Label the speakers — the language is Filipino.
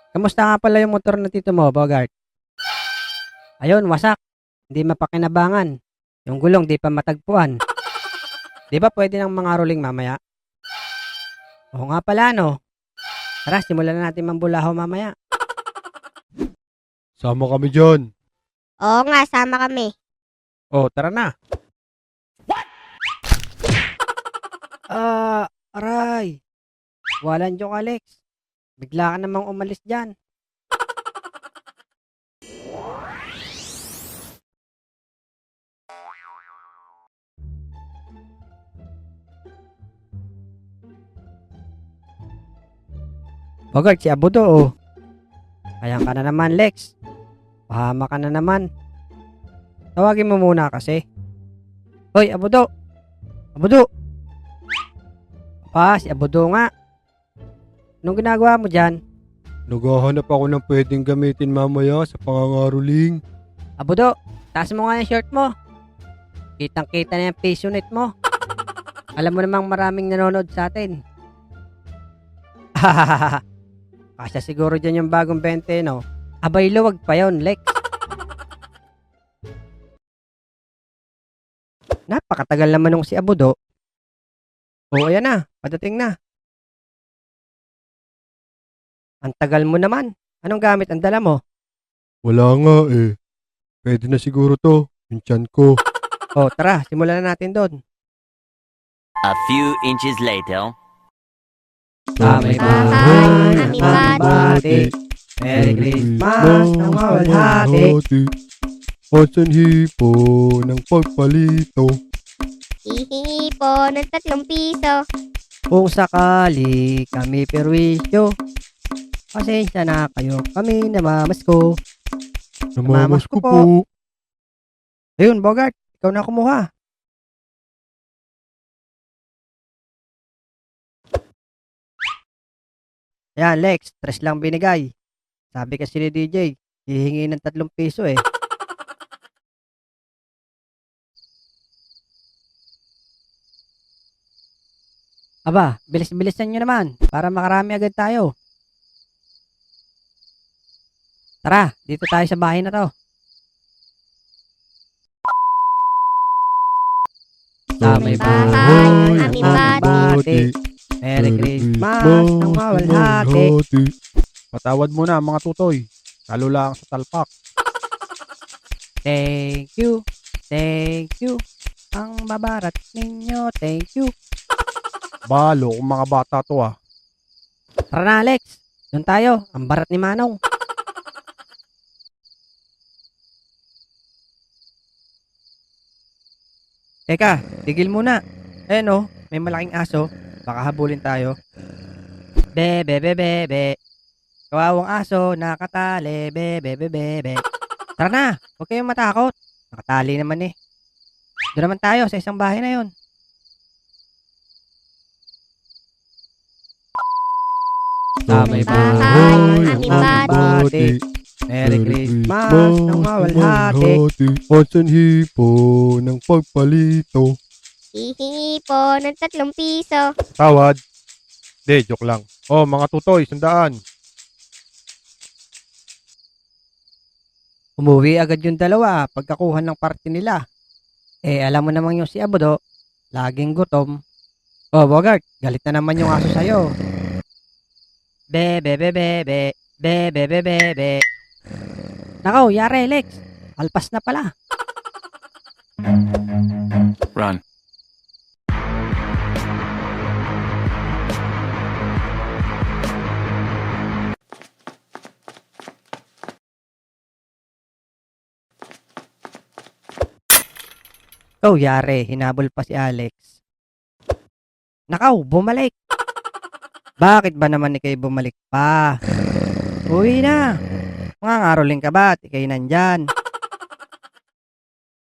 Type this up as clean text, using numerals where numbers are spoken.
Speaker 1: Kamusta nga pala yung motor na tito mo, Bogart? Ayun, wasak. Hindi mapakinabangan. Yung gulong di pa matagpuan. Di ba pwede ng mga rolling mamaya? Oo nga pala, no? Tara, simulan na natin mambulaho mamaya.
Speaker 2: Sama kami dyan.
Speaker 3: Oo nga, sama kami.
Speaker 2: Oh, tara na.
Speaker 1: Aray. Walang joke, Alex. Bigla ka namang umalis dyan. Bogart, si Abudo, oh. Ayan ka na naman, Lex. Pahama ka na naman. Tawagin mo muna kasi. Hoy, Abudo. Abudo. Si Abudo nga. Anong ginagawa mo dyan?
Speaker 2: Naghahanap ako ng pwedeng gamitin mamaya sa pangangaroling.
Speaker 1: Abudo, taas mo nga yung shirt mo. Kitang-kita na yung passionate mo. Alam mo namang maraming nanonood sa atin. Kasya siguro dyan yung bagong 20, no? Abay, luwag pa yon, Lex. Napakatagal naman nung si Abudo. Oo, ayan na. Padating na. Ang tagal mo naman. Anong gamit ang dala mo?
Speaker 2: Wala nga eh. Pwede na siguro to. Yung tiyan ko.
Speaker 1: Oh, tara. Simulan na natin doon.
Speaker 4: A few inches later.
Speaker 1: Happy
Speaker 3: Happy birthday.
Speaker 1: Merry Christmas ng mawalhati.
Speaker 2: Asan hipo ng pagpalito?
Speaker 3: Hihingi po ng 3 piso.
Speaker 1: Kung sakali kami perwisyo, pasensya na kayo, kami namamasko.
Speaker 2: Namamas ko po.
Speaker 1: Ayun, Bogart, ikaw na kumuha. Ayan, Lex, 3 lang binigay. Sabi kasi ni DJ, hihingi ng 3 piso eh. Aba, bilis-bilisan nyo naman para makarami agad tayo. Tara, dito tayo sa bahay na to.
Speaker 3: May bahay, happy
Speaker 1: birthday. Merry Christmas ng mawalhati.
Speaker 2: Patawad mo na mga tutoy. Lalo lang sa talpak.
Speaker 1: Thank you, thank you. Ang babarat ninyo, thank you.
Speaker 2: Balo kung mga bata to ah.
Speaker 1: Tara na, Alex. Doon tayo, ang barat ni Manong. Teka, tigil muna. Oh, may malaking aso. Baka habulin tayo. Be. Kawawang aso, nakatali. Be. Tara na, huwag kayong matakot. Nakatali naman eh. Doon naman tayo sa isang bahay na yon.
Speaker 3: May bahay, happy
Speaker 1: birthday. Merry Christmas ng mawalhati.
Speaker 2: Asan hipo ng pagpalito?
Speaker 3: Hihingi po ng 3 piso.
Speaker 2: Tawad. De, joke lang. Oh, mga tutoy, 100.
Speaker 1: Umuwi agad yung dalawa pagkakuha ng party nila. Eh, alam mo naman yung si Abudo, laging gutom. Oh, Bogart, galit na naman yung aso sa'yo. Be. Nakaw, yare, Lex. Alpas na pala.
Speaker 4: Run.
Speaker 1: Oh, yare, hinabol pa si Alex. Nakaw, bumalik. Bakit ba naman ikay bumalik pa? Uwi na. Mga ngaroling ka ba at ikay nandyan?